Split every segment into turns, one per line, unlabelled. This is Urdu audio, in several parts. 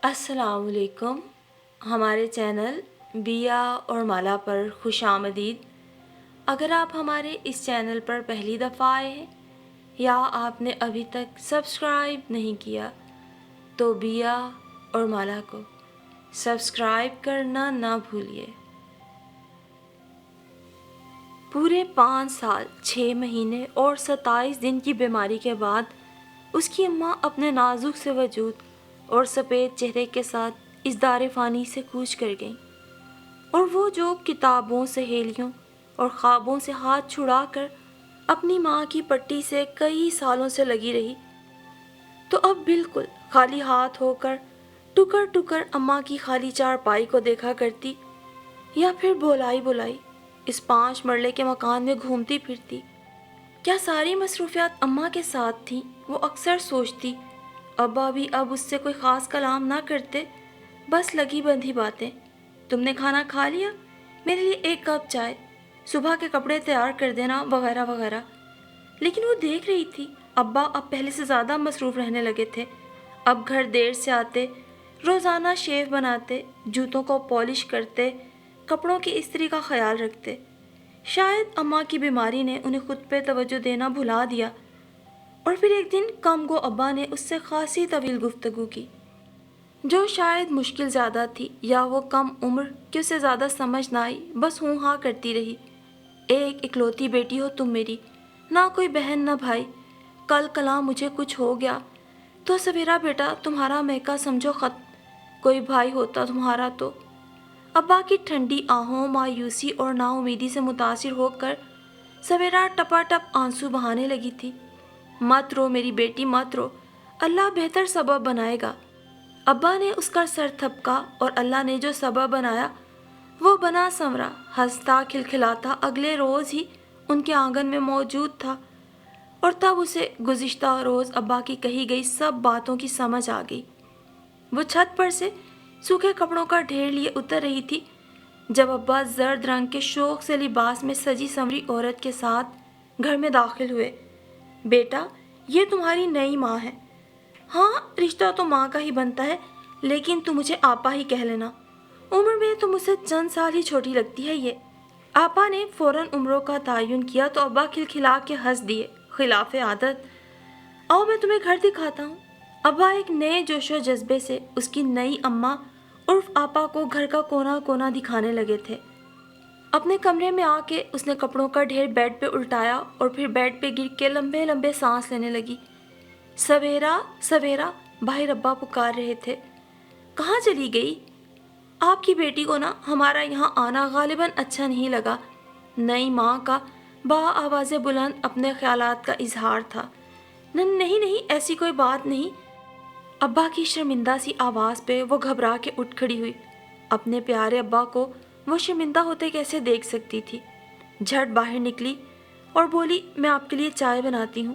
السلام علیکم۔ ہمارے چینل بیا اور مالا پر خوش آمدید۔ اگر آپ ہمارے اس چینل پر پہلی دفعہ آئے ہیں یا آپ نے ابھی تک سبسکرائب نہیں کیا تو بیا اور مالا کو سبسکرائب کرنا نہ بھولیے۔ پورے 5 سال 6 مہینے اور 27 دن کی بیماری کے بعد اس کی اماں اپنے نازک سے وجود اور سفید چہرے کے ساتھ اس دار فانی سے کوچ کر گئیں، اور وہ جو کتابوں، سہیلیوں اور خوابوں سے ہاتھ چھڑا کر اپنی ماں کی پٹی سے کئی سالوں سے لگی رہی، تو اب بالکل خالی ہاتھ ہو کر ٹکر ٹکر اماں کی خالی چارپائی کو دیکھا کرتی، یا پھر بولائی بولائی اس 5 مرلے کے مکان میں گھومتی پھرتی۔ کیا ساری مصروفیات اماں کے ساتھ تھیں؟ وہ اکثر سوچتی۔ ابا بھی اب اس سے کوئی خاص کلام نہ کرتے، بس لگی بندھی باتیں۔ تم نے کھانا کھا لیا؟ میرے لیے 1 کپ چائے، صبح کے کپڑے تیار کر دینا، وغیرہ وغیرہ۔ لیکن وہ دیکھ رہی تھی ابا اب پہلے سے زیادہ مصروف رہنے لگے تھے۔ اب گھر دیر سے آتے، روزانہ شیو بناتے، جوتوں کو پالش کرتے، کپڑوں کی استری کا خیال رکھتے۔ شاید اماں کی بیماری نے انہیں خود پہ توجہ دینا بھلا دیا، اور پھر ایک دن کم گو ابا نے اس سے خاصی طویل گفتگو کی، جو شاید مشکل زیادہ تھی یا وہ کم عمر کہ اسے زیادہ سمجھ نہ آئی، بس ہوں ہاں کرتی رہی۔ ایک اکلوتی بیٹی ہو تم میری، نہ کوئی بہن نہ بھائی، کل کلاں مجھے کچھ ہو گیا تو سویرا بیٹا تمہارا مہکا سمجھو ختم، کوئی بھائی ہوتا تمہارا تو۔ ابا کی ٹھنڈی آہوں، مایوسی اور نا امیدی سے متاثر ہو کر سویرا ٹپا ٹپ آنسو بہانے لگی تھی۔ مت رو میری بیٹی، مت رو، اللہ بہتر سبب بنائے گا۔ ابا نے اس کا سر تھپکا، اور اللہ نے جو سبب بنایا وہ بنا سنورا، ہنستا کھلکھلاتا اگلے روز ہی ان کے آنگن میں موجود تھا، اور تب اسے گزشتہ روز ابا کی کہی گئی سب باتوں کی سمجھ آ گئی۔ وہ چھت پر سے سوکھے کپڑوں کا ڈھیر لیے اتر رہی تھی جب ابا زرد رنگ کے شوق سے لباس میں سجی سنوری عورت کے ساتھ گھر میں داخل ہوئے۔ بیٹا، یہ تمہاری نئی ماں ہے۔ ہاں، رشتہ تو ماں کا ہی بنتا ہے، لیکن تم مجھے آپا ہی کہہ لینا، عمر میں تو مجھ سے چند سال ہی چھوٹی لگتی ہے یہ۔ آپا نے فوراً عمروں کا تعین کیا تو ابا کھلکھلا کے ہنس دیے، خلاف عادت۔ آؤ میں تمہیں گھر دکھاتا ہوں۔ ابا ایک نئے جوش و جذبے سے اس کی نئی اماں عرف آپا کو گھر کا کونا کونا دکھانے لگے تھے۔ اپنے کمرے میں آ کے اس نے کپڑوں کا ڈھیر بیڈ پہ الٹایا، اور پھر بیڈ پہ گر کے لمبے لمبے سانس لینے لگی۔ سویرا، سویرا، باہر ابا پکار رہے تھے۔ کہاں چلی گئی؟ آپ کی بیٹی کو نا ہمارا یہاں آنا غالباً اچھا نہیں لگا، نئی ماں کا با آواز بلند اپنے خیالات کا اظہار تھا۔ نہیں نہیں، ایسی کوئی بات نہیں۔ ابا کی شرمندہ سی آواز پہ وہ گھبرا کے اٹھ کھڑی ہوئی۔ اپنے پیارے ابا کو وہ شرمندہ ہوتے کیسے دیکھ سکتی تھی؟ جھٹ باہر نکلی اور بولی، میں آپ کے لیے چائے بناتی ہوں۔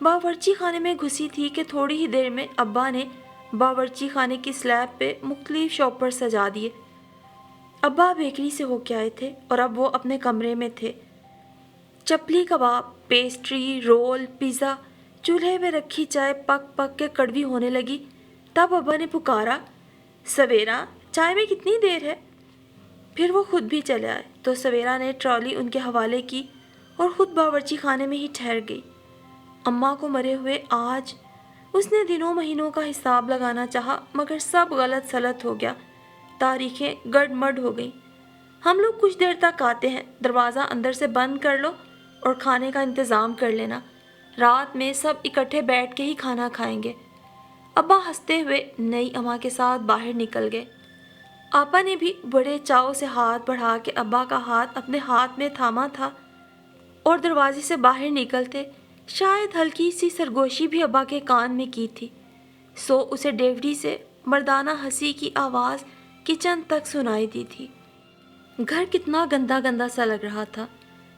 باورچی خانے میں گھسی تھی کہ تھوڑی ہی دیر میں ابا نے باورچی خانے کی سلیب پہ مختلف شاپر سجا دیے۔ ابا بیکری سے ہو کے آئے تھے اور اب وہ اپنے کمرے میں تھے۔ چپلی کباب، پیسٹری، رول، پیزا، چولہے پہ رکھی چائے پک پک کے کڑوی ہونے لگی۔ تب ابا نے پکارا، سویرا، چائے میں کتنی دیر ہے؟ پھر وہ خود بھی چلے آئے تو سویرا نے ٹرالی ان کے حوالے کی اور خود باورچی خانے میں ہی ٹھہر گئی۔ اماں کو مرے ہوئے آج اس نے دنوں مہینوں کا حساب لگانا چاہا، مگر سب غلط سلط ہو گیا، تاریخیں گڑ مڈ ہو گئیں۔ ہم لوگ کچھ دیر تک آتے ہیں، دروازہ اندر سے بند کر لو اور کھانے کا انتظام کر لینا، رات میں سب اکٹھے بیٹھ کے ہی کھانا کھائیں گے۔ ابا ہنستے ہوئے نئی اماں کے ساتھ باہر نکل گئے۔ آپا نے بھی بڑے چاؤ سے ہاتھ بڑھا کے ابا کا ہاتھ اپنے ہاتھ میں تھاما تھا، اور دروازے سے باہر نکلتے شاید ہلکی سی سرگوشی بھی ابا کے کان میں کی تھی، سو اسے ڈیوڈی سے مردانہ ہنسی کی آواز کچن تک سنائی دی تھی۔ گھر کتنا گندا گندا سا لگ رہا تھا۔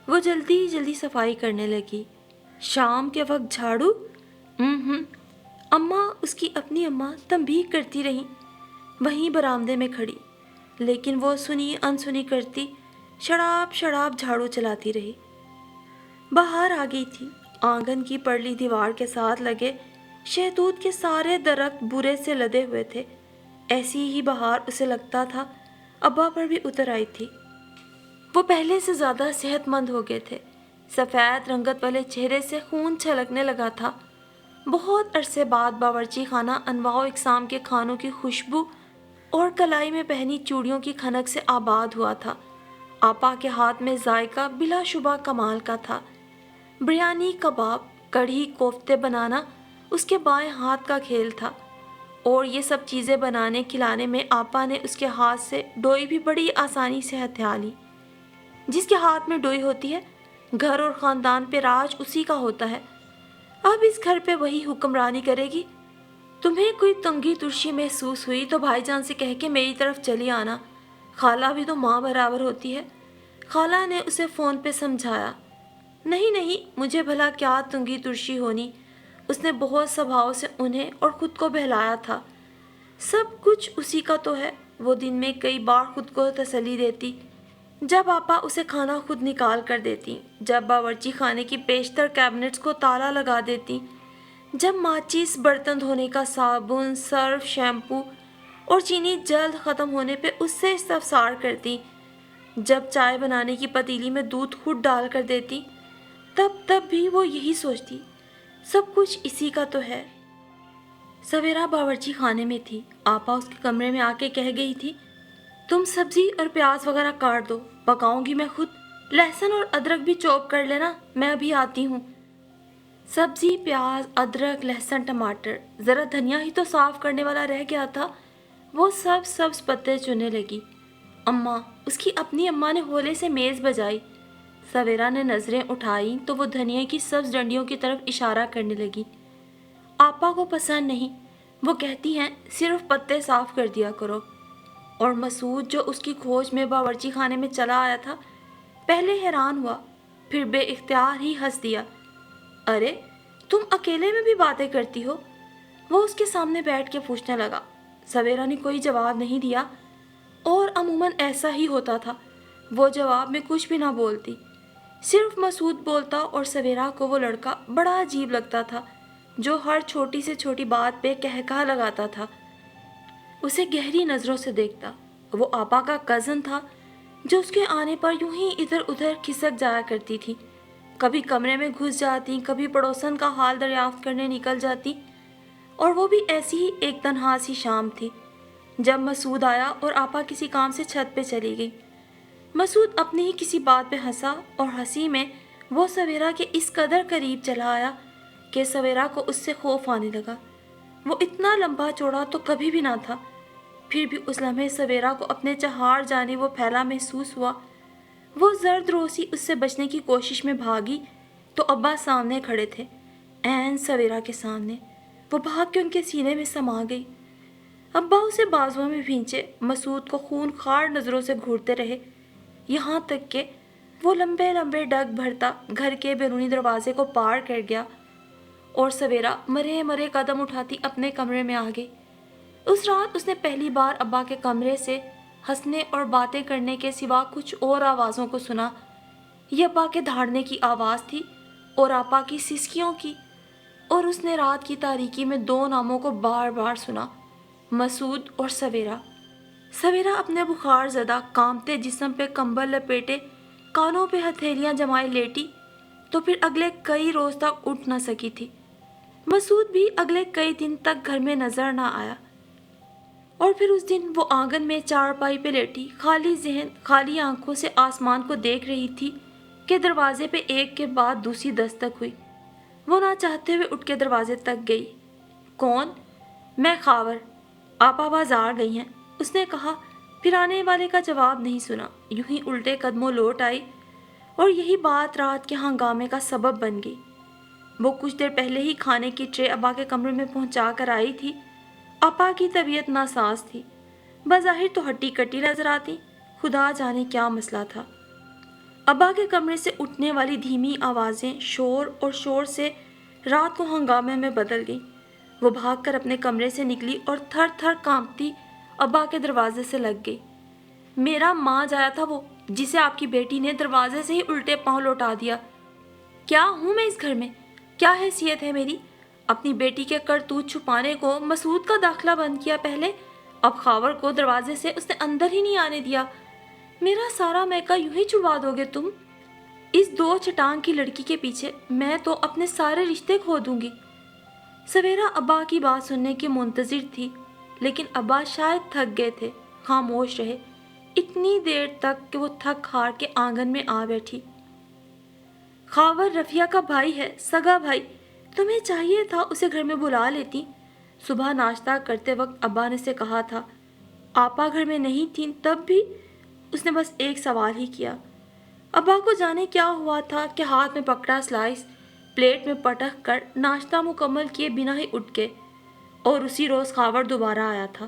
وہ جلدی جلدی صفائی کرنے لگی۔ شام کے وقت جھاڑو؟ اماں، اس کی اپنی اماں تنبیہ کرتی رہیں، وہیں برآمدے میں کھڑی، لیکن وہ سنی انسنی کرتی شڑاب شڑاب جھاڑو چلاتی رہی۔ بہار آ گئی تھی۔ آنگن کی پرلی دیوار کے ساتھ لگے شہتوت کے سارے درخت برے سے لدے ہوئے تھے۔ ایسی ہی بہار اسے لگتا تھا ابا پر بھی اتر آئی تھی۔ وہ پہلے سے زیادہ صحت مند ہو گئے تھے، سفید رنگت والے چہرے سے خون چھلکنے لگا تھا۔ بہت عرصے بعد باورچی خانہ انواع و اقسام کے کھانوں کی خوشبو اور کلائی میں پہنی چوڑیوں کی کھنک سے آباد ہوا تھا۔ آپا کے ہاتھ میں ذائقہ بلا شبہ کمال کا تھا۔ بریانی، کباب، کڑھی، کوفتے بنانا اس کے بائیں ہاتھ کا کھیل تھا، اور یہ سب چیزیں بنانے کھلانے میں آپا نے اس کے ہاتھ سے ڈوئی بھی بڑی آسانی سے ہتھیا لی۔ جس کے ہاتھ میں ڈوئی ہوتی ہے، گھر اور خاندان پہ راج اسی کا ہوتا ہے۔ اب اس گھر پہ وہی حکمرانی کرے گی۔ تمہیں کوئی تنگی ترشی محسوس ہوئی تو بھائی جان سے کہہ کے میری طرف چلی آنا، خالہ بھی تو ماں برابر ہوتی ہے۔ خالہ نے اسے فون پہ سمجھایا۔ نہیں نہیں، مجھے بھلا کیا تنگی ترشی ہونی، اس نے بہت سبھاؤ سے انہیں اور خود کو بہلایا تھا۔ سب کچھ اسی کا تو ہے۔ وہ دن میں کئی بار خود کو تسلی دیتی، جب آپا اسے کھانا خود نکال کر دیتی، جب باورچی خانے کی بیشتر کیبنٹس کو تالا لگا دیتی، جب ماچس، برتن دھونے کا صابن، سرف، شیمپو اور چینی جلد ختم ہونے پہ اس سے استفسار کرتی، جب چائے بنانے کی پتیلی میں دودھ خود ڈال کر دیتی، تب بھی وہ یہی سوچتی، سب کچھ اسی کا تو ہے۔ سویرا باورچی خانے میں تھی۔ آپا اس کے کمرے میں آ کے کہہ گئی تھی، تم سبزی اور پیاز وغیرہ کاٹ دو، پکاؤں گی میں خود۔ لہسن اور ادرک بھی چوپ کر لینا، میں ابھی آتی ہوں۔ سبزی، پیاز، ادرک، لہسن، ٹماٹر، ذرا دھنیا ہی تو صاف کرنے والا رہ گیا تھا۔ وہ سب سبز پتے چننے لگی۔ اماں، اس کی اپنی اماں نے ہولے سے میز بجائی۔ سویرا نے نظریں اٹھائیں تو وہ دھنیا کی سبز ڈنڈیوں کی طرف اشارہ کرنے لگی۔ آپا کو پسند نہیں، وہ کہتی ہیں صرف پتے صاف کر دیا کرو۔ اور مسعود جو اس کی کھوج میں باورچی خانے میں چلا آیا تھا، پہلے حیران ہوا، پھر بے اختیار ہی ہنس دیا۔ ارے تم اکیلے میں بھی باتیں کرتی ہو؟ وہ اس کے سامنے بیٹھ کے پوچھنے لگا۔ سویرا نے کوئی جواب نہیں دیا، اور عموماً ایسا ہی ہوتا تھا، وہ جواب میں کچھ بھی نہ بولتی۔ صرف مسعود بولتا اور سویرا کو وہ لڑکا بڑا عجیب لگتا تھا جو ہر چھوٹی سے چھوٹی بات پہ کہکہا لگاتا تھا، اسے گہری نظروں سے دیکھتا۔ وہ آپا کا کزن تھا جو اس کے آنے پر یوں ہی ادھر ادھر کھسک جایا کرتی تھی، کبھی کمرے میں گھس جاتی، کبھی پڑوسن کا حال دریافت کرنے نکل جاتی، اور وہ بھی ایسی ہی ایک تنہا سی شام تھی جب مسعود آیا اور آپا کسی کام سے چھت پہ چلی گئی۔ مسعود اپنی ہی کسی بات پہ ہنسا، اور ہنسی میں وہ سویرا کے اس قدر قریب چلا آیا کہ سویرا کو اس سے خوف آنے لگا۔ وہ اتنا لمبا چوڑا تو کبھی بھی نہ تھا، پھر بھی اس لمحے سویرا کو اپنے چہار جانے وہ پھیلا محسوس ہوا۔ وہ زرد روسی اس سے بچنے کی کوشش میں بھاگی تو ابا سامنے کھڑے تھے، عین سویرا کے سامنے۔ وہ بھاگ کے ان کے سینے میں سما گئی۔ ابا اسے بازوؤں میں بھینچے مسعود کو خون خوار نظروں سے گھورتے رہے، یہاں تک کہ وہ لمبے لمبے ڈگ بھرتا گھر کے بیرونی دروازے کو پار کر گیا، اور سویرا مرے مرے قدم اٹھاتی اپنے کمرے میں آ گئی۔ اس رات اس نے پہلی بار ابا کے کمرے سے ہنسنے اور باتیں کرنے کے سوا کچھ اور آوازوں کو سنا۔ یہ ابا کے دھاڑنے کی آواز تھی اور آپا کی سسکیوں کی، اور اس نے رات کی تاریکی میں دو ناموں کو بار بار سنا، مسعود اور سویرا۔ سویرا اپنے بخار زدہ کانپتے جسم پہ کمبل لپیٹے کانوں پہ ہتھیلیاں جمائے لیٹی تو پھر اگلے کئی روز تک اٹھ نہ سکی تھی۔ مسعود بھی اگلے کئی دن تک گھر میں نظر نہ آیا، اور پھر اس دن وہ آنگن میں چارپائی پہ لیٹی خالی ذہن خالی آنکھوں سے آسمان کو دیکھ رہی تھی کہ دروازے پہ ایک کے بعد دوسری دستک ہوئی۔ وہ نہ چاہتے ہوئے اٹھ کے دروازے تک گئی۔ کون؟ میں خاور، آپا بازار گئی ہیں، اس نے کہا، پھر آنے والے کا جواب نہیں سنا، یوں ہی الٹے قدموں لوٹ آئی، اور یہی بات رات کے ہنگامے کا سبب بن گئی۔ وہ کچھ دیر پہلے ہی کھانے کی ٹرے ابا کے کمرے میں پہنچا کر آئی تھی۔ آپا کی طبیعت ناساز تھی، بظاہر تو ہٹی کٹی نظر آتی، خدا جانے کیا مسئلہ تھا۔ ابا کے کمرے سے اٹھنے والی دھیمی آوازیں شور اور شور سے رات کو ہنگامے میں بدل گئیں۔ وہ بھاگ کر اپنے کمرے سے نکلی اور تھر تھر کانپتی ابا کے دروازے سے لگ گئی۔ میرا ماں جایا تھا وہ، جسے آپ کی بیٹی نے دروازے سے ہی الٹے پاؤں لوٹا دیا۔ کیا ہوں میں اس گھر میں؟ کیا حیثیت ہے میری؟ اپنی بیٹی کے کرتوت چھپانے کو مسعود کا داخلہ بند کیا پہلے، اب خاور کو دروازے سے اس نے اندر ہی نہیں آنے دیا۔ میرا سارا میکا یوں ہی چھڑوا دو گے تم؟ اس 2 چٹان کی لڑکی کے پیچھے میں تو اپنے سارے رشتے کھو دوں گی۔ سویرا ابا کی بات سننے کی منتظر تھی، لیکن ابا شاید تھک گئے تھے، خاموش رہے اتنی دیر تک کہ وہ تھک ہار کے آنگن میں آ بیٹھی۔ خاور رفیہ کا بھائی ہے، سگا بھائی، تمہیں چاہیے تھا اسے گھر میں بلا لیتی۔ صبح ناشتہ کرتے وقت ابا نے سے کہا تھا۔ آپا گھر میں نہیں تھیں تب بھی اس نے بس ایک سوال ہی کیا۔ ابا کو جانے کیا ہوا تھا کہ ہاتھ میں پکڑا سلائس پلیٹ میں پٹک کر ناشتہ مکمل کیے بنا ہی اٹھ گئے، اور اسی روز خاور دوبارہ آیا تھا،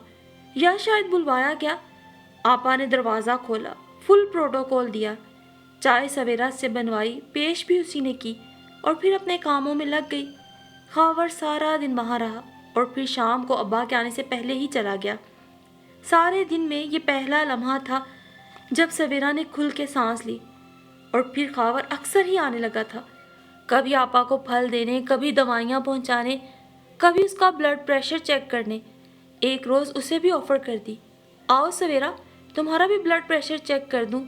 یا شاید بلوایا گیا۔ آپا نے دروازہ کھولا، فل پروٹوکول دیا، چائے سویرا سے بنوائی، پیش بھی اسی نے کی، اور پھر اپنے کاموں میں لگ گئی۔ خاور سارا دن وہاں رہا اور پھر شام کو ابا کے آنے سے پہلے ہی چلا گیا۔ سارے دن میں یہ پہلا لمحہ تھا جب سویرا نے کھل کے سانس لی، اور پھر خاور اکثر ہی آنے لگا تھا، کبھی آپا کو پھل دینے، کبھی دوائیاں پہنچانے، کبھی اس کا بلڈ پریشر چیک کرنے۔ ایک روز اسے بھی آفر کر دی، آؤ سویرا تمہارا بھی بلڈ پریشر چیک کر دوں۔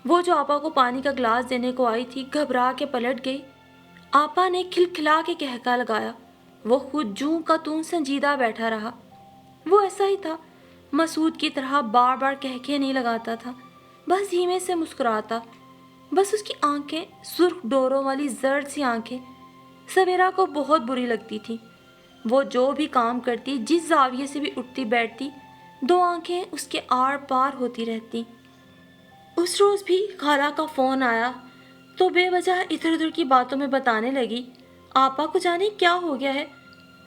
وہ جو آپا کو پانی کا گلاس دینے کو آئی تھی گھبرا کے پلٹ گئی۔ آپا نے کھلکھلا کے کہکا لگایا۔ وہ خود جوں کا توں سنجیدہ بیٹھا رہا۔ وہ ایسا ہی تھا، مسعود کی طرح بار بار کہکے نہیں لگاتا تھا، بس دھیمے سے مسکراتا۔ بس اس کی آنکھیں، سرخ ڈوروں والی زرد سی آنکھیں، سویرا کو بہت بری لگتی تھی۔ وہ جو بھی کام کرتی، جس زاویے سے بھی اٹھتی بیٹھتی، 2 آنکھیں اس کے آر پار ہوتی رہتی۔ اس روز بھی خالہ کا فون آیا تو بے وجہ ادھر ادھر کی باتوں میں بتانے لگی، آپا کو جانے کیا ہو گیا ہے،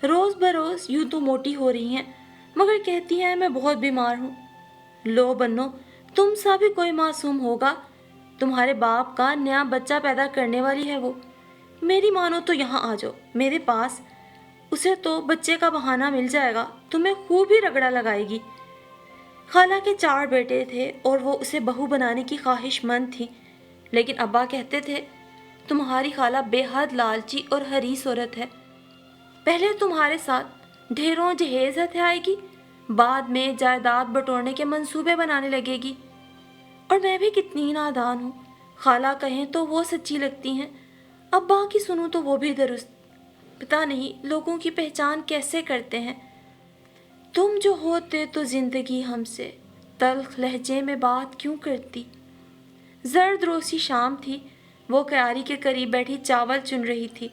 روز بروز یوں تو موٹی ہو رہی ہیں، مگر کہتی ہیں میں بہت بیمار ہوں۔ لو بنو، تم سا بھی کوئی معصوم ہوگا، تمہارے باپ کا نیا بچہ پیدا کرنے والی ہے وہ۔ میری مانو تو یہاں آ جاؤ میرے پاس، اسے تو بچے کا بہانہ مل جائے گا، تمہیں خوب ہی رگڑا لگائے گی۔ خالہ کے 4 بیٹے تھے اور وہ اسے بہو بنانے کی خواہش مند تھی، لیکن ابا کہتے تھے تمہاری خالہ بے حد لالچی اور حریص عورت ہے، پہلے تمہارے ساتھ ڈھیروں جہیز آئے گی، بعد میں جائیداد بٹورنے کے منصوبے بنانے لگے گی۔ اور میں بھی کتنی نادان ہوں، خالہ کہیں تو وہ سچی لگتی ہیں، ابا کی سنوں تو وہ بھی درست۔ پتہ نہیں لوگوں کی پہچان کیسے کرتے ہیں۔ تم جو ہوتے تو زندگی ہم سے تلخ لہجے میں بات کیوں کرتی۔ زرد روسی شام تھی، وہ قیاری کے قریب بیٹھی چاول چن رہی تھی۔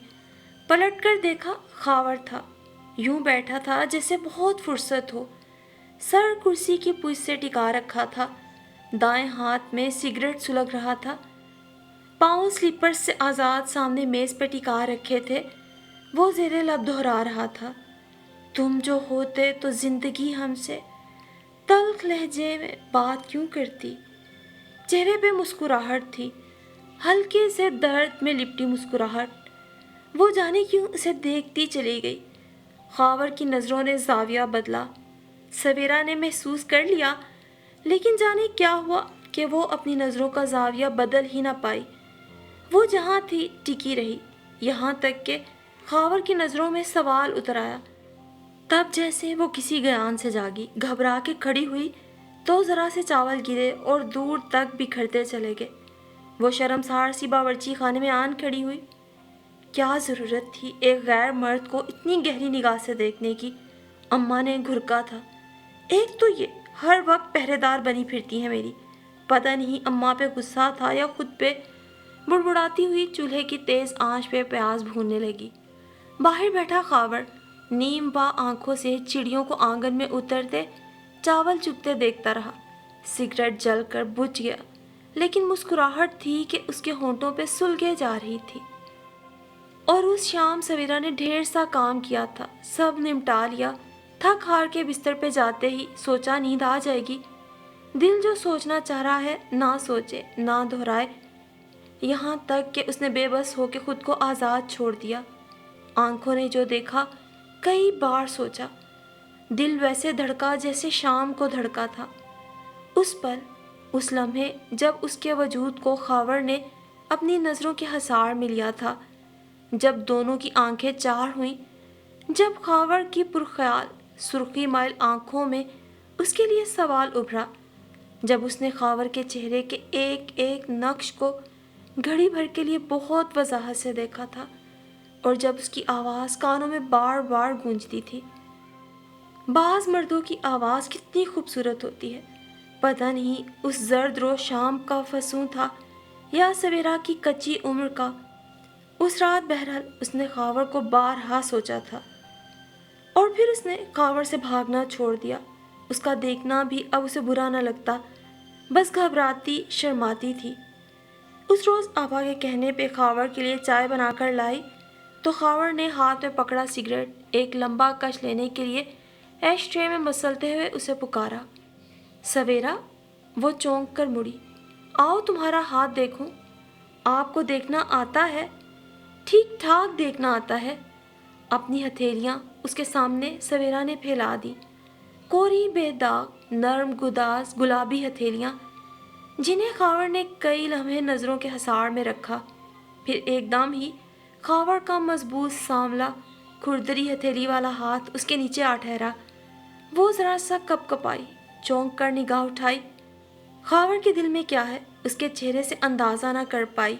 پلٹ کر دیکھا، خاور تھا، یوں بیٹھا تھا جیسے بہت فرصت ہو، سر کرسی کی پشت سے ٹکا رکھا تھا، دائیں ہاتھ میں سگریٹ سلگ رہا تھا، پاؤں سلیپر سے آزاد سامنے میز پہ ٹکا رکھے تھے۔ وہ زیر لب دہرا رہا تھا، تم جو ہوتے تو زندگی ہم سے تلخ لہجے میں بات کیوں کرتی۔ چہرے پہ مسکراہٹ تھی، ہلکے سے درد میں لپٹی مسکراہٹ۔ وہ جانے کیوں اسے دیکھتی چلی گئی۔ خاور کی نظروں نے زاویہ بدلا، سویرا نے محسوس کر لیا، لیکن جانے کیا ہوا کہ وہ اپنی نظروں کا زاویہ بدل ہی نہ پائی۔ وہ جہاں تھی ٹکی رہی، یہاں تک کہ خاور کی نظروں میں سوال اتر آیا۔ تب جیسے وہ کسی گیان سے جاگی، گھبرا کے کھڑی ہوئی تو ذرا سے چاول گرے اور دور تک بکھرتے چلے گئے۔ وہ شرمسار سی باورچی خانے میں آن کھڑی ہوئی۔ کیا ضرورت تھی ایک غیر مرد کو اتنی گہری نگاہ سے دیکھنے کی؟ اماں نے گھرکا تھا، ایک تو یہ ہر وقت پہرے دار بنی پھرتی ہیں میری، پتہ نہیں اماں پہ غصہ تھا یا خود پہ۔ بڑبڑاتی ہوئی چولہے کی تیز آنچ پہ پیاز بھوننے لگی۔ باہر بیٹھا خاور نیم با آنکھوں سے چڑیوں کو آنگن میں اترتے چاول چگتے دیکھتا رہا۔ سگریٹ جل کر بجھ گیا، لیکن مسکراہٹ تھی کہ اس کے ہونٹوں پہ سلگے جا رہی تھی۔ اور اس شام سویرا نے ڈھیر سا کام کیا تھا، سب نمٹا لیا۔ تھک ہار کے بستر پہ جاتے ہی سوچا نیند آ جائے گی۔ دل جو سوچنا چاہ رہا ہے نہ سوچے نہ دہرائے، یہاں تک کہ اس نے بے بس ہو کے خود کو آزاد چھوڑ دیا۔ آنکھوں نے جو دیکھا کئی بار سوچا، دل ویسے دھڑکا جیسے شام کو دھڑکا تھا۔ اس پل، اس لمحے جب اس کے وجود کو خاور نے اپنی نظروں کے حصار میں لیا تھا، جب دونوں کی آنکھیں چار ہوئیں، جب خاور کی پرخیال سرخی مائل آنکھوں میں اس کے لیے سوال ابھرا جب اس نے خاور کے چہرے کے ایک ایک نقش کو گھڑی بھر کے لیے بہت وضاحت سے دیکھا تھا، اور جب اس کی آواز کانوں میں بار بار گونجتی تھی۔ بعض مردوں کی آواز کتنی خوبصورت ہوتی ہے، پتہ نہیں اس زرد روز شام کا فسوں تھا یا سویرا کی کچی عمر کا۔ اس رات بہرحال اس نے خاور کو بارہا سوچا تھا، اور پھر اس نے خاور سے بھاگنا چھوڑ دیا۔ اس کا دیکھنا بھی اب اسے برا نہ لگتا، بس گھبراتی شرماتی تھی۔ اس روز آپا کے کہنے پہ خاور کے لیے چائے بنا کر لائی تو خاور نے ہاتھ میں پکڑا سگریٹ ایک لمبا کش لینے کے لیے ایش ٹرے میں مسلتے ہوئے اسے پکارا، سویرا۔ وہ چونک کر مڑی، آؤ تمہارا ہاتھ دیکھوں۔ آپ کو دیکھنا آتا ہے؟ ٹھیک ٹھاک دیکھنا آتا ہے۔ اپنی ہتھیلیاں اس کے سامنے سویرا نے پھیلا دی، کوری بے داغ نرم گداز گلابی ہتھیلیاں جنہیں خاور نے کئی لمحے نظروں کے حصار میں رکھا۔ پھر ایک دم ہی خاور کا مضبوط سانولا کھردری ہتھیلی والا ہاتھ اس کے نیچے آ ٹھہرا۔ وہ ذرا سا کپ کپائی، چونک کر نگاہ اٹھائی۔ خاور کے دل میں کیا ہے اس کے چہرے سے اندازہ نہ کر پائی۔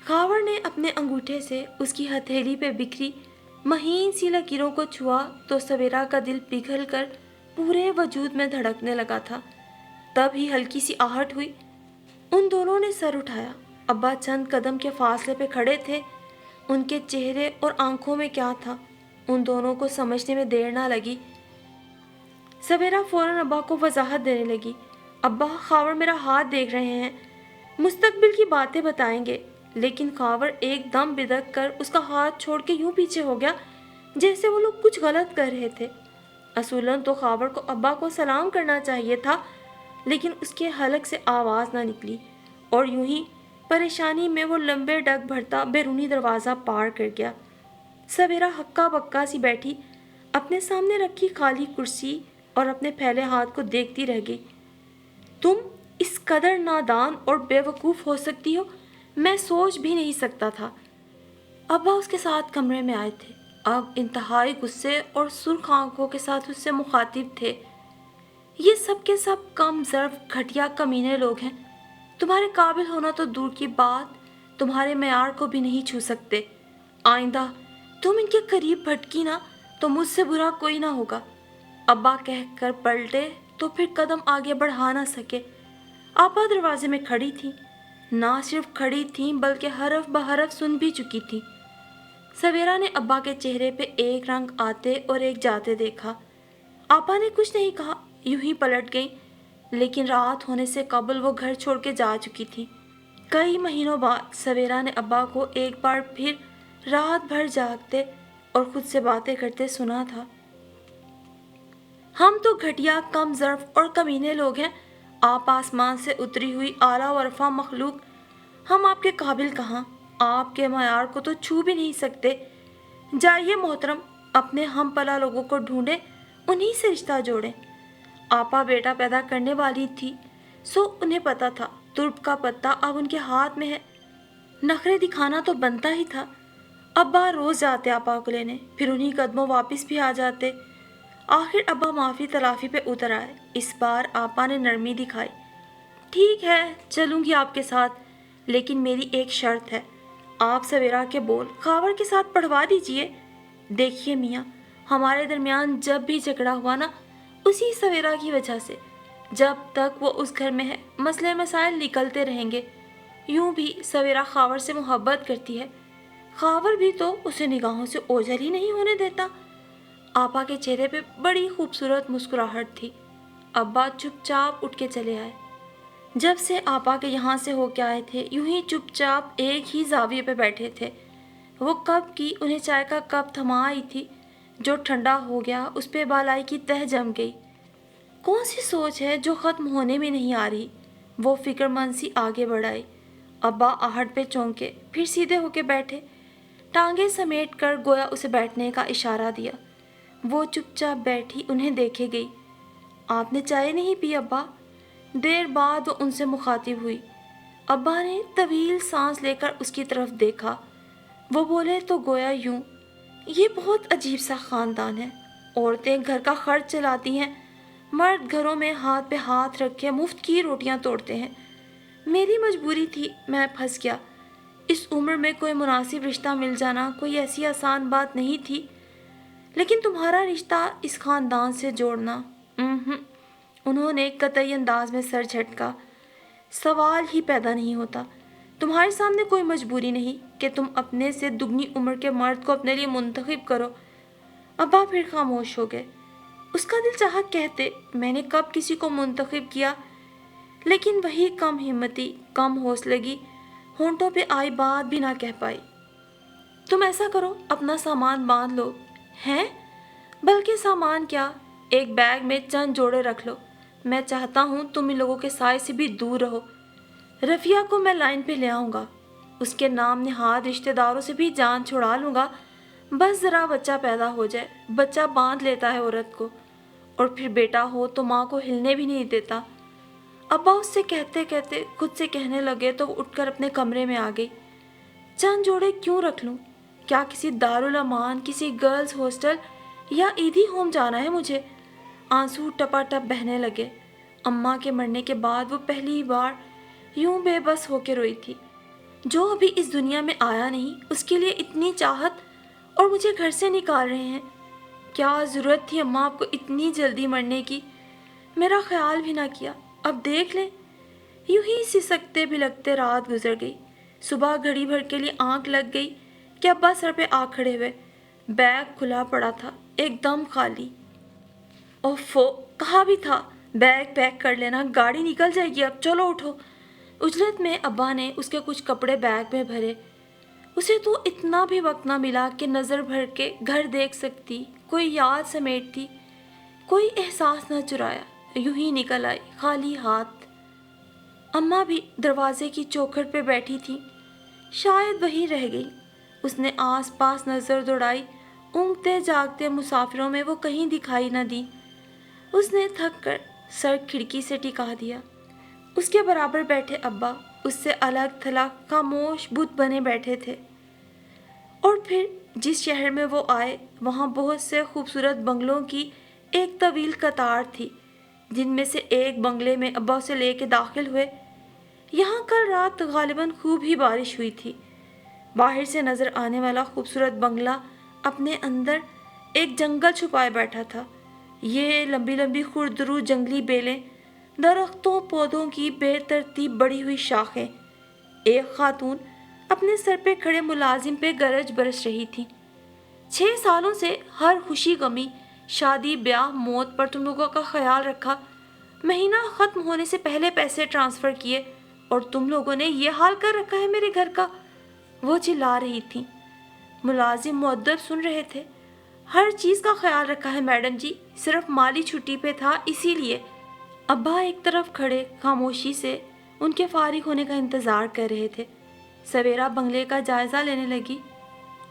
خاور نے اپنے انگوٹھے سے اس کی ہتھیلی پہ بکھری مہین سی لکیروں کو چھوا تو سویرا کا دل پگھل کر پورے وجود میں دھڑکنے لگا تھا۔ تب ہی ہلکی سی آہٹ ہوئی۔ ان دونوں نے سر اٹھایا۔ ابا چند قدم کے فاصلے پہ کھڑے تھے۔ ان کے چہرے اور آنکھوں میں کیا تھا ان دونوں کو سمجھنے میں دیر نہ لگی۔ سویرا فوراً ابا کو وضاحت دینے لگی، ابا خاور میرا ہاتھ دیکھ رہے ہیں، مستقبل کی باتیں بتائیں گے۔ لیکن خاور ایک دم بدک کر اس کا ہاتھ چھوڑ کے یوں پیچھے ہو گیا جیسے وہ لوگ کچھ غلط کر رہے تھے۔ اصولاً تو خاور کو ابا کو سلام کرنا چاہیے تھا، لیکن اس کے حلق سے آواز نہ نکلی، اور یوں ہی پریشانی میں وہ لمبے ڈگ بھرتا بیرونی دروازہ پار کر گیا۔ سویرا ہکا بکا سی بیٹھی اپنے سامنے رکھی خالی کرسی اور اپنے پھیلے ہاتھ کو دیکھتی رہ گئی۔ تم اس قدر نادان اور بے وقوف ہو سکتی ہو، میں سوچ بھی نہیں سکتا تھا۔ ابا اس کے ساتھ کمرے میں آئے تھے، اب انتہائی غصے اور سرخ آنکھوں کے ساتھ اس سے مخاطب تھے۔ یہ سب کے سب کم ظرف گھٹیا کمینے لوگ ہیں، تمہارے قابل ہونا تو دور کی بات تمہارے معیار کو بھی نہیں چھو سکتے۔ آئندہ تم ان کے قریب بھٹکی نا تو مجھ سے برا کوئی نہ ہوگا۔ ابا کہہ کر پلٹے تو پھر قدم آگے بڑھا نہ سکے۔ آپا دروازے میں کھڑی تھی، نہ صرف کھڑی تھیں بلکہ حرف بحرف سن بھی چکی تھی۔ سویرا نے ابا کے چہرے پہ ایک رنگ آتے اور ایک جاتے دیکھا۔ آپا نے کچھ نہیں کہا، یوں ہی پلٹ گئی، لیکن رات ہونے سے قبل وہ گھر چھوڑ کے جا چکی تھی۔ کئی مہینوں بعد سویرا نے ابا کو ایک بار پھر رات بھر جاگتے اور خود سے باتیں کرتے سنا تھا۔ ہم تو گھٹیا کم ظرف اور کمینے لوگ ہیں، آپ آسمان سے اتری ہوئی اعلیٰ و رفع مخلوق، ہم آپ کے قابل کہاں، آپ کے معیار کو تو چھو بھی نہیں سکتے۔ جائیے محترم، اپنے ہم پلا لوگوں کو ڈھونڈیں، انہی سے رشتہ جوڑیں۔ آپا بیٹا پیدا کرنے والی تھی، سو انہیں پتا تھا ترپ کا پتا اب ان کے ہاتھ میں ہے۔ نخرے دکھانا تو بنتا ہی تھا۔ ابا روز جاتے آپا کو لینے، پھر انہی قدموں واپس بھی آ جاتے۔ آخر ابا معافی تلافی پہ اتر آئے۔ اس بار آپا نے نرمی دکھائی، ٹھیک ہے چلوں گی آپ کے ساتھ، لیکن میری ایک شرط ہے، آپ سویرا کے بول خاور کے ساتھ پڑھوا دیجئے۔ دیکھیے میاں، ہمارے درمیان جب بھی جھگڑا ہوا نا، اسی سویرا کی وجہ سے، جب تک وہ اس گھر میں ہے مسئلے مسائل نکلتے رہیں گے۔ یوں بھی سویرا خاور سے محبت کرتی ہے، خاور بھی تو اسے نگاہوں سے اوجھل ہی نہیں ہونے دیتا۔ آپا کے چہرے پہ بڑی خوبصورت مسکراہٹ تھی۔ ابا چپ چاپ اٹھ کے چلے آئے۔ جب سے آپا کے یہاں سے ہو کے آئے تھے یوں ہی چپ چاپ ایک ہی زاویے پہ بیٹھے تھے۔ وہ کب کی انہیں چائے کا کپ تھما آئی تھی، جو ٹھنڈا ہو گیا اس پہ بالائی کی تہ جم گئی۔ کون سی سوچ ہے جو ختم ہونے میں نہیں آ رہی؟ وہ فکر مند سی آگے بڑھ آئی۔ ابا آہٹ پہ چونکے، پھر سیدھے ہو کے بیٹھے، ٹانگیں سمیٹ کر گویا اسے بیٹھنے کا اشارہ دیا۔ وہ چپ چاپ بیٹھی انہیں دیکھے گئی۔ آپ نے چائے نہیں پی ابا؟ دیر بعد وہ ان سے مخاطب ہوئی۔ ابا نے طویل سانس لے کر اس کی طرف دیکھا۔ وہ بولے تو گویا یوں، یہ بہت عجیب سا خاندان ہے، عورتیں گھر کا خرچ چلاتی ہیں، مرد گھروں میں ہاتھ پہ ہاتھ رکھ کے مفت کی روٹیاں توڑتے ہیں۔ میری مجبوری تھی، میں پھنس گیا۔ اس عمر میں کوئی مناسب رشتہ مل جانا کوئی ایسی آسان بات نہیں تھی، لیکن تمہارا رشتہ اس خاندان سے جوڑنا، انہوں نے قطعی انداز میں سر جھٹکا۔ سوال ہی پیدا نہیں ہوتا۔ تمہارے سامنے کوئی مجبوری نہیں کہ تم اپنے سے دگنی عمر کے مرد کو اپنے لیے منتخب کرو۔ ابا پھر خاموش ہو گئے۔ اس کا دل چاہا کہتے، میں نے کب کسی کو منتخب کیا، لیکن وہی کم ہمتی، کم حوصلگی ہونٹوں پہ آئی بات بھی نہ کہہ پائی۔ تم ایسا کرو، اپنا سامان باندھ لو۔ ہیں؟ بلکہ سامان کیا، ایک بیگ میں چند جوڑے رکھ لو۔ میں چاہتا ہوں تم ان لوگوں کے سائے سے بھی دور رہو۔ رفیہ کو میں لائن پہ لے آؤں گا، اس کے نام نہاد رشتہ داروں سے بھی جان چھڑا لوں گا، بس ذرا بچہ پیدا ہو جائے۔ بچہ باندھ لیتا ہے عورت کو، اور پھر بیٹا ہو تو ماں کو ہلنے بھی نہیں دیتا۔ ابا اس سے کہتے کہتے خود سے کہنے لگے تو وہ اٹھ کر اپنے کمرے میں آ گئی۔ چند جوڑے کیوں رکھ لوں؟ کیا کسی دارالامان، کسی گرلز ہاسٹل یا عیدی ہوم جانا ہے مجھے؟ آنسو ٹپا ٹپ بہنے لگے۔ اماں کے مرنے کے بعد وہ پہلی بار یوں بے بس ہو کے روئی تھی۔ جو ابھی اس دنیا میں آیا نہیں، اس کے لیے اتنی چاہت، اور مجھے گھر سے نکال رہے ہیں۔ کیا ضرورت تھی اماں آپ کو اتنی جلدی مرنے کی؟ میرا خیال بھی نہ کیا۔ اب دیکھ لیں۔ یوں ہی سسکتے بھلکتے رات گزر گئی۔ صبح گھڑی بھر کے لیے آنکھ لگ گئی کہ ابا سر پہ آ کھڑے ہوئے۔ بیگ کھلا پڑا تھا، ایک دم خالی۔ اوفو، کہا بھی تھا بیگ پیک کر لینا، گاڑی نکل جائے گی اب، چلو اٹھو۔ اجلت میں ابا نے اس کے کچھ کپڑے بیگ میں بھرے۔ اسے تو اتنا بھی وقت نہ ملا کہ نظر بھر کے گھر دیکھ سکتی، کوئی یاد سمیٹتی، کوئی احساس نہ چرایا۔ یوں ہی نکل آئی خالی ہاتھ۔ اماں بھی دروازے کی چوکھٹ پہ بیٹھی تھی، شاید وہی رہ گئی۔ اس نے آس پاس نظر دوڑائی، اونگتے جاگتے مسافروں میں وہ کہیں دکھائی نہ دی۔ اس نے تھک کر سر کھڑکی سے ٹکا دیا۔ اس کے برابر بیٹھے ابا اس سے الگ تھلگ خاموش بت بنے بیٹھے تھے۔ اور پھر جس شہر میں وہ آئے، وہاں بہت سے خوبصورت بنگلوں کی ایک طویل قطار تھی، جن میں سے ایک بنگلے میں ابا اسے لے کے داخل ہوئے۔ یہاں کل رات غالباً خوب ہی بارش ہوئی تھی۔ باہر سے نظر آنے والا خوبصورت بنگلہ اپنے اندر ایک جنگل چھپائے بیٹھا تھا۔ یہ لمبی لمبی خردرو جنگلی بیلیں، درختوں پودوں کی بے ترتیب بڑھی ہوئی شاخیں۔ ایک خاتون اپنے سر پہ کھڑے ملازم پہ گرج برس رہی تھی۔ 6 سالوں سے ہر خوشی غمی، شادی بیاہ موت پر تم لوگوں کا خیال رکھا، مہینہ ختم ہونے سے پہلے پیسے ٹرانسفر کیے، اور تم لوگوں نے یہ حال کر رکھا ہے میرے گھر کا۔ وہ چلا رہی تھی۔ ملازم مؤدب سن رہے تھے۔ ہر چیز کا خیال رکھا ہے میڈم جی، صرف مالی چھٹی پہ تھا اسی لیے۔ ابا ایک طرف کھڑے خاموشی سے ان کے فارغ ہونے کا انتظار کر رہے تھے۔ سویرا بنگلے کا جائزہ لینے لگی۔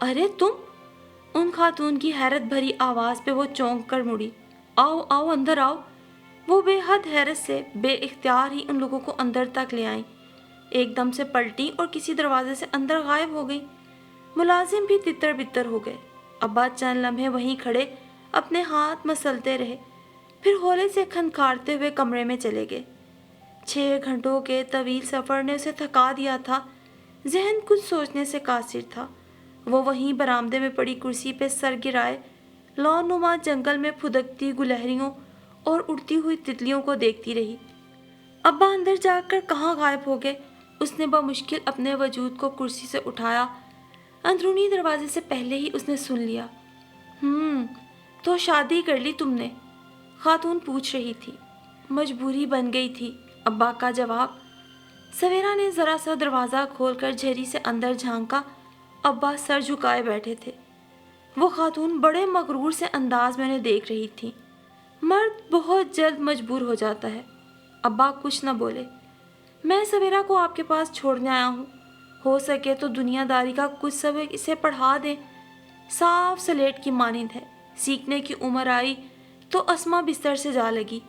ارے تم! ان خاتون کی حیرت بھری آواز پہ وہ چونک کر مڑی۔ آؤ آؤ اندر آؤ۔ وہ بے حد حیرت سے بے اختیار ہی ان لوگوں کو اندر تک لے آئیں، ایک دم سے پلٹی اور کسی دروازے سے اندر غائب ہو گئی۔ ملازم بھی تتر بتر ہو گئے۔ ابا چند لمحے وہیں کھڑے اپنے ہاتھ مسلتے رہے، پھر ہولے سے کھنکھارتے ہوئے کمرے میں چلے گئے۔ 6 گھنٹوں کے طویل سفر نے اسے تھکا دیا تھا، ذہن کچھ سوچنے سے قاصر تھا۔ وہ وہیں برآمدے میں پڑی کرسی پہ سر گرائے لون نما جنگل میں پھدکتی گلہریوں اور اڑتی ہوئی تتلیوں کو دیکھتی رہی۔ ابا اندر جا کر کہاں غائب ہو گئے؟ اس نے بمشکل اپنے وجود کو کرسی سے اٹھایا۔ اندرونی دروازے سے پہلے ہی اس نے سن لیا۔ تو شادی کر لی تم نے؟ خاتون پوچھ رہی تھی۔ مجبوری بن گئی تھی، ابا کا جواب۔ سویرا نے ذرا سا دروازہ کھول کر جھری سے اندر جھانکا۔ ابا سر جھکائے بیٹھے تھے۔ وہ خاتون بڑے مغرور سے انداز میں انہیں دیکھ رہی تھی۔ مرد بہت جلد مجبور ہو جاتا ہے۔ ابا کچھ نہ بولے۔ میں سویرا کو آپ کے پاس چھوڑنے آیا ہوں، ہو سکے تو دنیا داری کا کچھ سبق اسے پڑھا دیں۔ صاف سلیٹ کی مانند ہے، سیکھنے کی عمر آئی تو اسما بستر سے جا لگی۔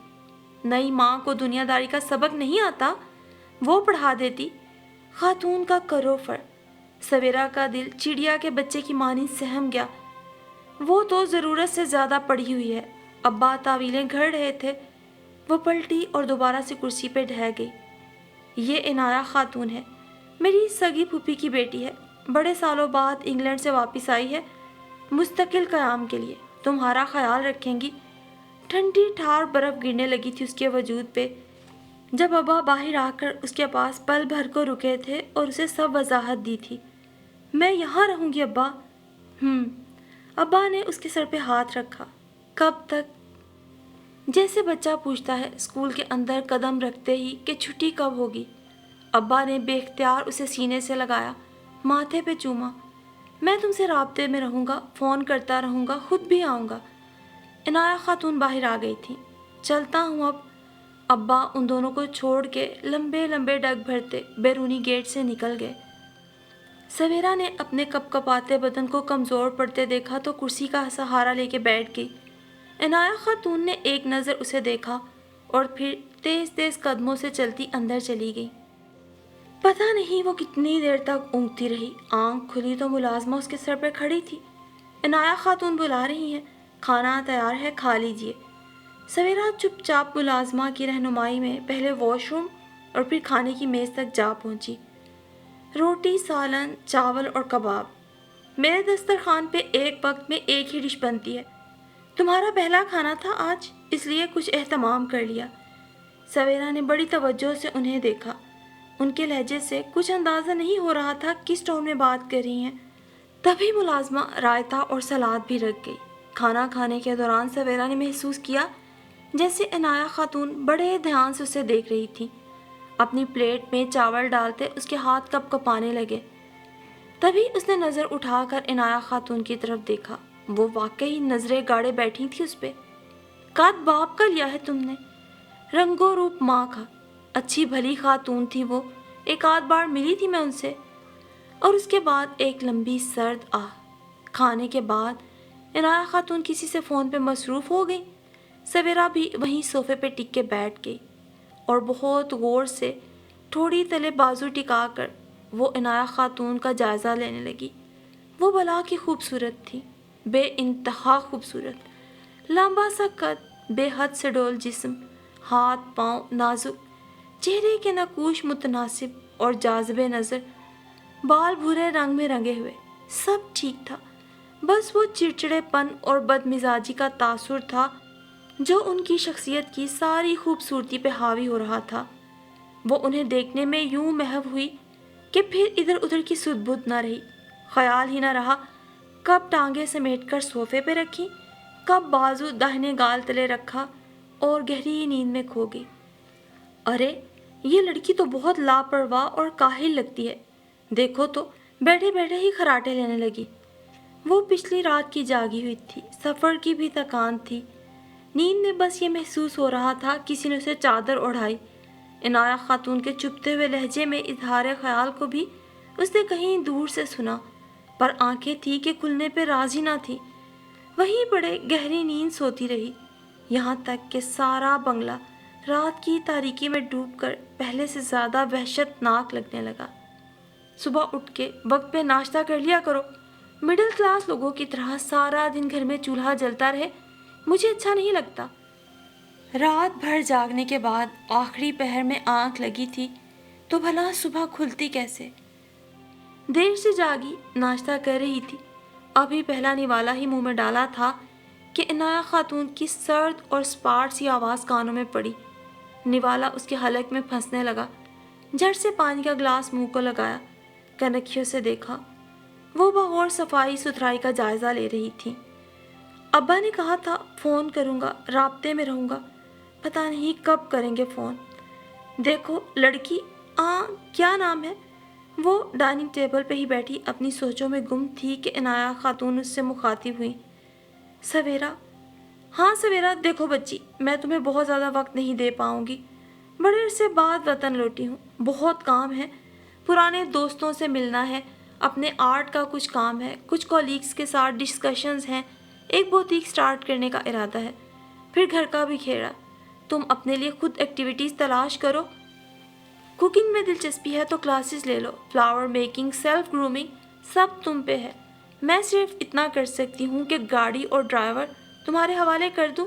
نئی ماں کو دنیا داری کا سبق نہیں آتا، وہ پڑھا دیتی۔ خاتون کا کرو فر۔ سویرا کا دل چڑیا کے بچے کی مانند سہم گیا۔ وہ تو ضرورت سے زیادہ پڑھی ہوئی ہے۔ ابا تعویلیں گھڑ رہے تھے۔ وہ پلٹی اور دوبارہ سے کرسی پہ ڈھہ گئی۔ یہ عنایہ خاتون ہے، میری سگی پھوپھی کی بیٹی ہے، بڑے سالوں بعد انگلینڈ سے واپس آئی ہے مستقل قیام کے لیے، تمہارا خیال رکھیں گی۔ ٹھنڈی ٹھار برف گرنے لگی تھی اس کے وجود پہ جب ابا باہر آ کر اس کے پاس پل بھر کو رکے تھے اور اسے سب وضاحت دی تھی۔ میں یہاں رہوں گی ابا۔ ابا نے اس کے سر پہ ہاتھ رکھا۔ کب تک؟ جیسے بچہ پوچھتا ہے اسکول کے اندر قدم رکھتے ہی کہ چھٹی کب ہوگی۔ ابا نے بے اختیار اسے سینے سے لگایا، ماتھے پہ چوما۔ میں تم سے رابطے میں رہوں گا، فون کرتا رہوں گا، خود بھی آؤں گا۔ عنایہ خاتون باہر آ گئی تھی۔ چلتا ہوں اب۔ ابا ان دونوں کو چھوڑ کے لمبے لمبے ڈگ بھرتے بیرونی گیٹ سے نکل گئے۔ سویرا نے اپنے کپ کپاتے بدن کو کمزور پڑتے دیکھا تو کرسی کا سہارا لے کے بیٹھ گئی۔ عنایہ خاتون نے ایک نظر اسے دیکھا اور پھر تیز تیز قدموں سے چلتی اندر چلی گئی۔ پتہ نہیں وہ کتنی دیر تک اونگتی رہی۔ آنکھ کھلی تو ملازمہ اس کے سر پہ کھڑی تھی۔ عنایہ خاتون بلا رہی ہیں، کھانا تیار ہے، کھا لیجئے۔ سویرا چپ چاپ ملازمہ کی رہنمائی میں پہلے واش روم اور پھر کھانے کی میز تک جا پہنچی۔ روٹی، سالن، چاول اور کباب۔ میرے دسترخوان پہ ایک وقت میں ایک ہی ڈش بنتی ہے۔ تمہارا پہلا کھانا تھا آج، اس لیے کچھ اہتمام کر لیا۔ سویرا نے بڑی توجہ سے انہیں دیکھا۔ ان کے لہجے سے کچھ اندازہ نہیں ہو رہا تھا کس ٹون میں بات کر رہی ہیں۔ تبھی ملازمہ رائتا اور سلاد بھی رکھ گئی۔ کھانا کھانے کے دوران سویرا نے محسوس کیا جیسے عنایہ خاتون بڑے دھیان سے اسے دیکھ رہی تھی۔ اپنی پلیٹ میں چاول ڈالتے اس کے ہاتھ کپ کپانے لگے۔ تبھی اس نے نظر اٹھا کر عنایہ خاتون کی طرف دیکھا۔ وہ واقعی نظریں گاڑے بیٹھی تھی اس پہ۔ قد باپ کا لیا ہے تم نے، رنگ و روپ ماں کا۔ اچھی بھلی خاتون تھی وہ، ایک آدھ بار ملی تھی میں ان سے۔ اور اس کے بعد ایک لمبی سرد آہ۔ کھانے کے بعد عنایہ خاتون کسی سے فون پہ مصروف ہو گئی۔ سویرا بھی وہیں صوفے پہ ٹک کے بیٹھ گئی اور بہت غور سے ٹھوڑی تلے بازو ٹکا کر وہ عنایہ خاتون کا جائزہ لینے لگی۔ وہ بلا کی خوبصورت تھی، بے انتہا خوبصورت۔ لمبا سا قد، بے حد سے ڈول جسم، ہاتھ پاؤں نازک، چہرے کے نقوش متناسب اور جاذب نظر، بال بھورے رنگ میں رنگے ہوئے، سب ٹھیک تھا۔ بس وہ چڑچڑے پن اور بد مزاجی کا تاثر تھا جو ان کی شخصیت کی ساری خوبصورتی پہ حاوی ہو رہا تھا۔ وہ انہیں دیکھنے میں یوں محو ہوئی کہ پھر ادھر ادھر کی سدھ بدھ نہ رہی۔ خیال ہی نہ رہا کب ٹانگیں سمیٹ کر صوفے پہ رکھی، کب بازو داہنے گال تلے رکھا اور گہری نیند میں کھو گئی۔ ارے یہ لڑکی تو بہت لاپرواہ اور کاہل لگتی ہے، دیکھو تو بیٹھے بیٹھے ہی خراٹے لینے لگی۔ وہ پچھلی رات کی جاگی ہوئی تھی، سفر کی بھی تھکان تھی۔ نیند میں بس یہ محسوس ہو رہا تھا کسی نے اسے چادر اوڑھائی۔ عنایہ خاتون کے چپتے ہوئے لہجے میں اظہار خیال کو بھی اس نے کہیں دور سے سنا، پر آنکھیں تھی کہ کھلنے پہ راضی نہ تھی۔ وہیں بڑے گہری نیند سوتی رہی، یہاں تک کہ سارا بنگلہ رات کی تاریکی میں ڈوب کر پہلے سے زیادہ وحشت ناک لگنے لگا۔ صبح اٹھ کے وقت پہ ناشتہ کر لیا کرو۔ مڈل کلاس لوگوں کی طرح سارا دن گھر میں چولہا جلتا رہے مجھے اچھا نہیں لگتا۔ رات بھر جاگنے کے بعد آخری پہر میں آنکھ لگی تھی تو بھلا صبح کھلتی کیسے؟ دیر سے جاگی، ناشتہ کر رہی تھی، ابھی پہلا نوالا ہی منہ میں ڈالا تھا کہ عنایہ خاتون کی سرد اور سپاٹ سی آواز کانوں میں پڑی۔ نوالا اس کے حلق میں پھنسنے لگا۔ جھٹ سے پانی کا گلاس منہ کو لگایا، کنکھیوں سے دیکھا۔ وہ بغور صفائی ستھرائی کا جائزہ لے رہی تھی۔ ابا نے کہا تھا فون کروں گا، رابطے میں رہوں گا، پتہ نہیں کب کریں گے فون۔ دیکھو لڑکی، کیا نام ہے؟ وہ ڈائننگ ٹیبل پہ ہی بیٹھی اپنی سوچوں میں گم تھی کہ عنایہ خاتون اس سے مخاطب ہوئی۔ سویرا۔ ہاں سویرا، دیکھو بچی، میں تمہیں بہت زیادہ وقت نہیں دے پاؤں گی، بڑے عرصے بعد وطن لوٹی ہوں، بہت کام ہے، پرانے دوستوں سے ملنا ہے، اپنے آرٹ کا کچھ کام ہے، کچھ کولیگز کے ساتھ ڈسکشنز ہیں، ایک بوتیک سٹارٹ کرنے کا ارادہ ہے، پھر گھر کا بھی کھیڑا۔ تم اپنے لیے خود ایکٹیویٹیز تلاش کرو، کوکنگ میں دلچسپی ہے تو کلاسز لے لو، فلاور میکنگ، سیلف گرومنگ، سب تم پہ ہے۔ میں صرف اتنا کر سکتی ہوں کہ گاڑی اور ڈرائیور تمہارے حوالے کر دوں،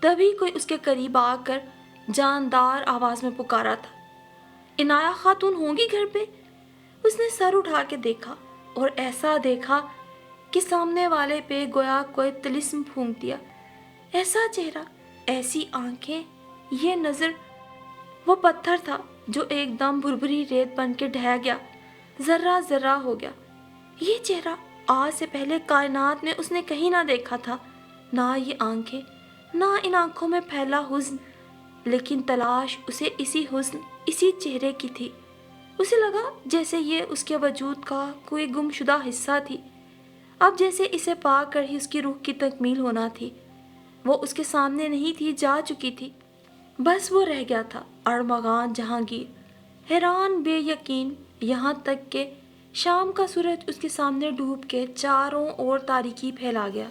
تبھی کوئی اس کے قریب آ کر جاندار آواز میں پکارا تھا، عنایہ خاتون ہوں گی گھر پہ؟ اس نے سر اٹھا کے دیکھا اور ایسا دیکھا کہ سامنے والے پہ گویا کوئی طلسم پھونک دیا۔ ایسا چہرہ، ایسی آنکھیں، یہ نظر، وہ پتھر تھا جو ایک دم بھربھری ریت بن کے ڈھہ گیا، ذرہ ذرہ ہو گیا۔ یہ چہرہ آج سے پہلے کائنات میں اس نے کہیں نہ دیکھا تھا، نہ یہ آنکھیں، نہ ان آنکھوں میں پھیلا حزن، لیکن تلاش اسے اسی حسن، اسی چہرے کی تھی۔ اسے لگا جیسے یہ اس کے وجود کا کوئی گم شدہ حصہ تھی، اب جیسے اسے پا کر ہی اس کی روح کی تکمیل ہونا تھی۔ وہ اس کے سامنے نہیں تھی، جا چکی تھی، بس وہ رہ گیا تھا ارمغان جہانگیر، حیران بے یقین، یہاں تک کہ شام کا سورج اس کے سامنے ڈوب کے چاروں اور تاریکی پھیلا گیا۔